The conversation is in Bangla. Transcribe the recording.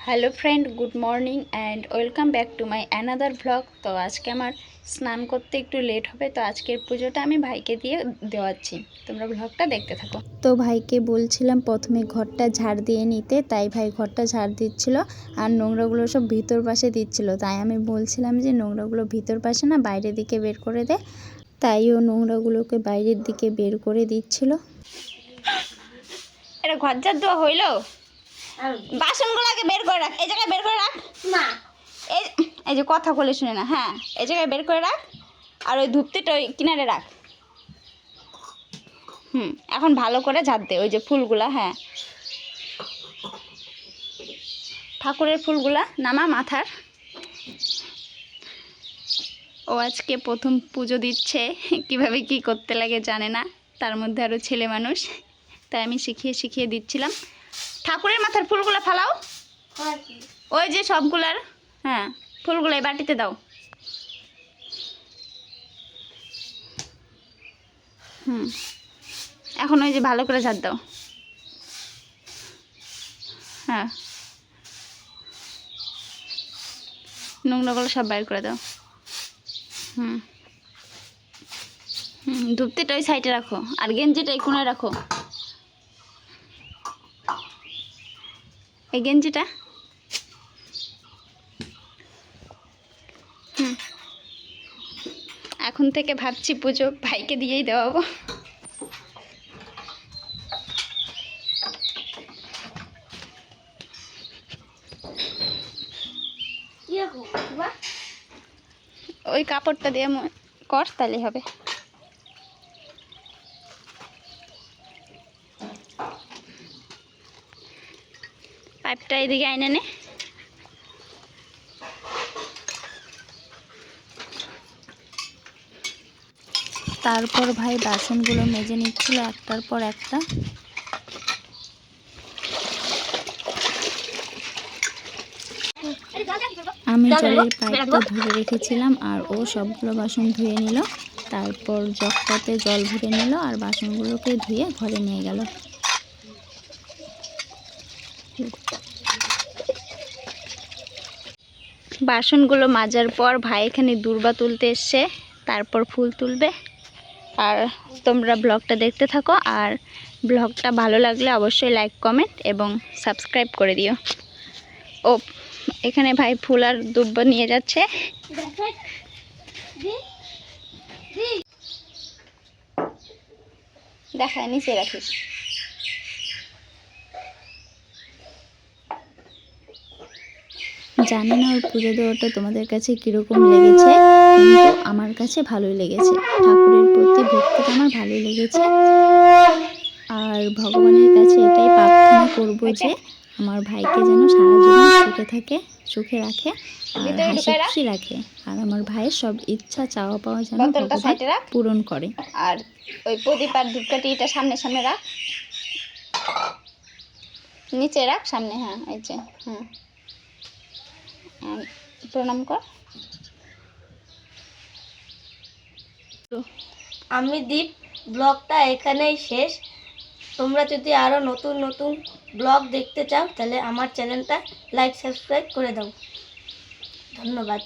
Hello friend, good morning and welcome back to my another vlog. তো আজকে আমার স্নান করতে একটু লেট হবে, তো আজকের পুজোটা আমি ভাইকে দিয়ে দেওয়াচ্ছি। তোমরা ভ্লগটা দেখতে থাকো। তো ভাইকে বলছিলাম প্রথমে ঘরটা ঝাড় দিয়ে নিতে, তাই ভাই ঘরটা ঝাড় দিচ্ছিল আর নোংরাগুলো সব ভিতর পাশে দিচ্ছিল। তাই আমি বলছিলাম যে নোংরাগুলো ভিতর পাশে না বাইরের দিকে বের করে দে, তাই ও নোংরাগুলোকে বাইরের দিকে বের করে দিচ্ছিল। এটা ঘর ঝাড় দেওয়া হইলো? বাসনগুলোকে বের করে রাখ, এই জায়গায় বের করে রাখ। না, এই যে কথা বলে শুনে না, হ্যাঁ এই জায়গায় বের করে রাখ, আর ওই ধূপটিটা ওই কিনারে রাখ। এখন ভালো করে ঝাড় দে, ওই যে ফুলগুলা, হ্যাঁ ঠাকুরের ফুলগুলা নামা মাথার। ও আজকে প্রথম পুজো দিচ্ছে, কিভাবে কি করতে লাগে জানে না, তার মধ্যে আরও ছেলে মানুষ, তাই আমি শিখিয়ে দিচ্ছিলাম। ঠাকুরের মাথার ফুলগুলা ফালাও, ওই যে সবগুলার, হ্যাঁ ফুলগুলো এই বাটিতে দাও। এখন ওই যে ভালো করে ঝাড় দাও, হ্যাঁ নোংরাগুলো সব বাইর করে দাও। ধূপটিটা ওই সাইডে রাখো, আর গেঞ্জিটা এই কোণায় রাখো, এই গেঞ্জিটা। এখন থেকে ভাবছি পুজো ভাইকে দিয়েই দেওয়াবো। ওই কাপড়টা দিয়ে কর, তাহলে হবে। পাইপটা এদিকে আইনে নে। তারপর ভাই বাসনগুলো মেজে নিচ্ছিল একটার পর একটা। আমি জলের পাইপটা ধরে রেখেছিলাম আর ও সবগুলো বাসন ধুয়ে নিল, তারপর জগটাতে জল ভরে নিল আর বাসনগুলোকে ধুয়ে ঘরে নিয়ে গেল। বাসনগুলো মাজার পর ভাই এখানে দূর্বা তুলতে এসছে, তারপর ফুল তুলবে। আর তোমরা ব্লগটা দেখতে থাকো, আর ব্লগটা ভালো লাগলে অবশ্যই লাইক, কমেন্ট এবং সাবস্ক্রাইব করে দিও। ও এখানে ভাই ফুল আর দুব্বা নিয়ে যাচ্ছে। দেখায় নিচে রাখিস। জানি না ওর পুজো দেওয়াটা তোমাদের কাছে কীরকম লেগেছে, কিন্তু আমার কাছে ভালোই লেগেছে। ঠাকুরের প্রতি ভক্তিটা আমার ভালোই লেগেছে, আর ভগবানের কাছে এটাই প্রার্থনা করব যে আমার ভাইকে যেন সারা জীবন সুখে থাকে, সুখে রাখে আর হাসি খুশি রাখে, আর আমার ভাইয়ের সব ইচ্ছা চাওয়া পাওয়া যেন ভগবান পূরণ করে। আর ওই প্রদীপ আর ধূপকাঠি এটা সামনে সামনে রাখ, নিচে রাখ, সামনে, হ্যাঁ এই যে, হ্যাঁ প্রণাম কর। আমি দীপ, ব্লগটা এখানেই শেষ। তোমরা যদি আরও নতুন নতুন ব্লগ দেখতে চাও তাহলে আমার চ্যানেলটা লাইক, সাবস্ক্রাইব করে দাও। ধন্যবাদ।